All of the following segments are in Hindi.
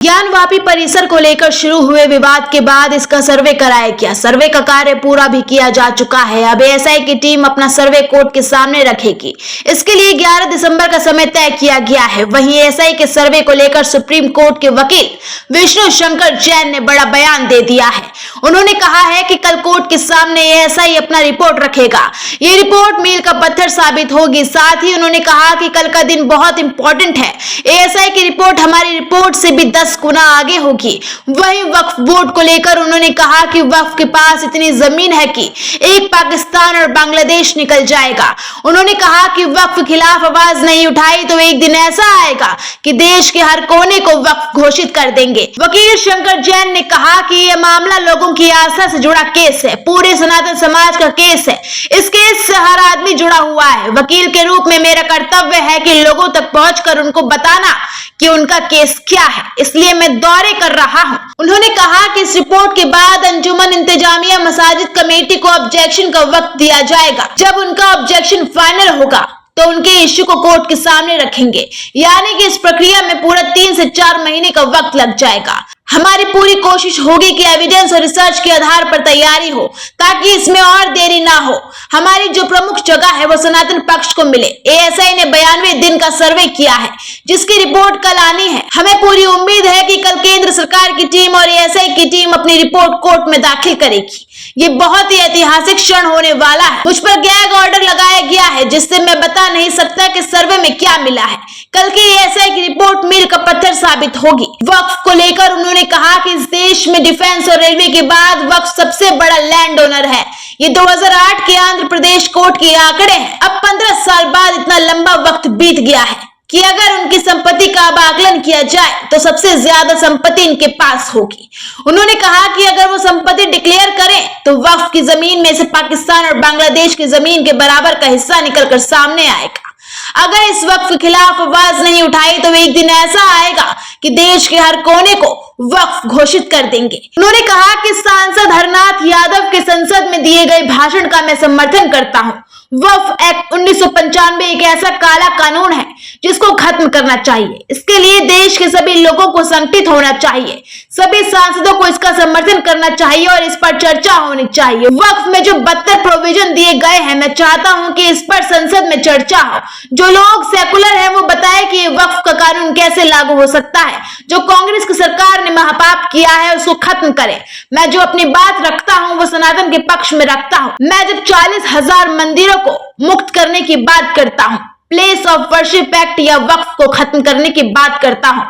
ज्ञानवापी परिसर को लेकर शुरू हुए विवाद के बाद इसका सर्वे कराया गया। सर्वे का कार्य पूरा भी किया जा चुका है। अब एएसआई की टीम अपना सर्वे कोर्ट के सामने रखेगी। इसके लिए 11 दिसंबर का समय तय किया गया है। वहीं एएसआई के सर्वे को लेकर सुप्रीम कोर्ट के वकील विष्णु शंकर जैन ने बड़ा बयान दे दिया है। उन्होंने कहा है कि कल कोर्ट के सामने एएसआई अपना रिपोर्ट रखेगा। ये रिपोर्ट मील का पत्थर साबित होगी। साथ ही उन्होंने कहा कि कल का दिन बहुत इंपॉर्टेंट है। एएसआई की रिपोर्ट हमारी रिपोर्ट से भी 10 गुना आगे होगी। वहीं वक्फ बोर्ड को लेकर उन्होंने कहा कि वक्फ के पास इतनी जमीन है कि एक पाकिस्तान और बांग्लादेश निकल जाएगा। उन्होंने कहा कि वक्फ खिलाफ आवाज नहीं उठाई तो एक दिन ऐसा आएगा कि देश के हर कोने को वक्फ घोषित कर देंगे। वकील शंकर जैन ने कहा कि यह मामला लोगों की आस्था से जुड़ा केस है, पूरे सनातन समाज का केस है। इस केस से हर आदमी जुड़ा हुआ है। वकील के रूप में मेरा कर्तव्य है कि लोगों तक पहुंचकर उनको बताना कि उनका केस क्या है, इसलिए मैं दौरे कर रहा हूं। उन्होंने कहा कि इस रिपोर्ट के बाद अंजुमन इंतजामिया मसाजिद कमेटी को ऑब्जेक्शन का वक्त दिया जाएगा। जब उनका ऑब्जेक्शन फाइनल होगा तो उनके इश्यू को कोर्ट के सामने रखेंगे, यानी कि इस प्रक्रिया में पूरा 3 से 4 महीने का वक्त लग जाएगा। हमारी पूरी कोशिश होगी कि एविडेंस और रिसर्च के आधार पर तैयारी हो ताकि इसमें और देरी ना हो। हमारी जो प्रमुख जगह है वो सनातन पक्ष को मिले। एएसआई ने 92 दिन का सर्वे किया है जिसकी रिपोर्ट कल आनी है। हमें पूरी उम्मीद है कि कल केंद्र सरकार की टीम और एएसआई की टीम अपनी रिपोर्ट कोर्ट में दाखिल करेगी। ये बहुत ही ऐतिहासिक क्षण होने वाला है। मुझ पर गैग ऑर्डर लगाया गया है जिससे मैं बता नहीं सकता कि सर्वे में क्या मिला है। कल की एएसआई की रिपोर्ट मील का पत्थर साबित होगी। वक्फ को लेकर उन्होंने कहा कि इस देश में डिफेंस और रेलवे के बाद वक्फ सबसे बड़ा लैंड ओनर है। ये 2008 के आंध्र प्रदेश कोर्ट के आंकड़े हैं। अब 15 साल बाद इतना लंबा वक्त बीत गया है कि अगर उनकी संपत्ति का अब आकलन किया जाए तो सबसे ज्यादा संपत्ति इनके पास होगी। उन्होंने कहा कि अगर वो संपत्ति डिक्लेयर करें तो वक्फ की जमीन में से पाकिस्तान और बांग्लादेश की जमीन के बराबर का हिस्सा निकलकर सामने आएगा। अगर इस वक्फ के खिलाफ आवाज नहीं उठाई तो एक दिन ऐसा आएगा कि देश के हर कोने को वक्फ घोषित कर देंगे। उन्होंने कहा कि सांसद हरनाथ यादव के संसद में दिए गए भाषण का मैं समर्थन करता हूं। वक्फ एक्ट 1995 एक ऐसा काला कानून है जिसको खत्म करना चाहिए। इसके लिए देश के सभी लोगों को संगठित होना चाहिए। सभी सांसदों को इसका समर्थन करना चाहिए और इस पर चर्चा होनी चाहिए। वक्फ में जो 72 प्रोविजन दिए गए हैं, मैं चाहता हूं कि इस पर संसद में चर्चा हो। जो लोग सेकुलर हैं वो बताए कि ये वक्फ का कानून कैसे लागू हो सकता है। जो कांग्रेस की सरकार ने महापाप किया है उसको खत्म करें। मैं जो अपनी बात रखता हूं वो सनातन के पक्ष में रखता हूं। मैं जब 40,000 मंदिरों को मुक्त करने की बात करता हूं, प्लेस ऑफ वर्शिप एक्ट या वक्फ को खत्म करने की बात करता हूं,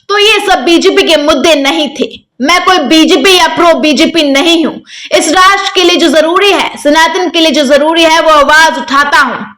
तो ये सब बीजेपी के मुद्दे नहीं थे। मैं कोई बीजेपी या प्रो बीजेपी नहीं हूं। इस राष्ट्र के लिए जो जरूरी है, सनातन के लिए जो जरूरी है, वो आवाज उठाता हूं।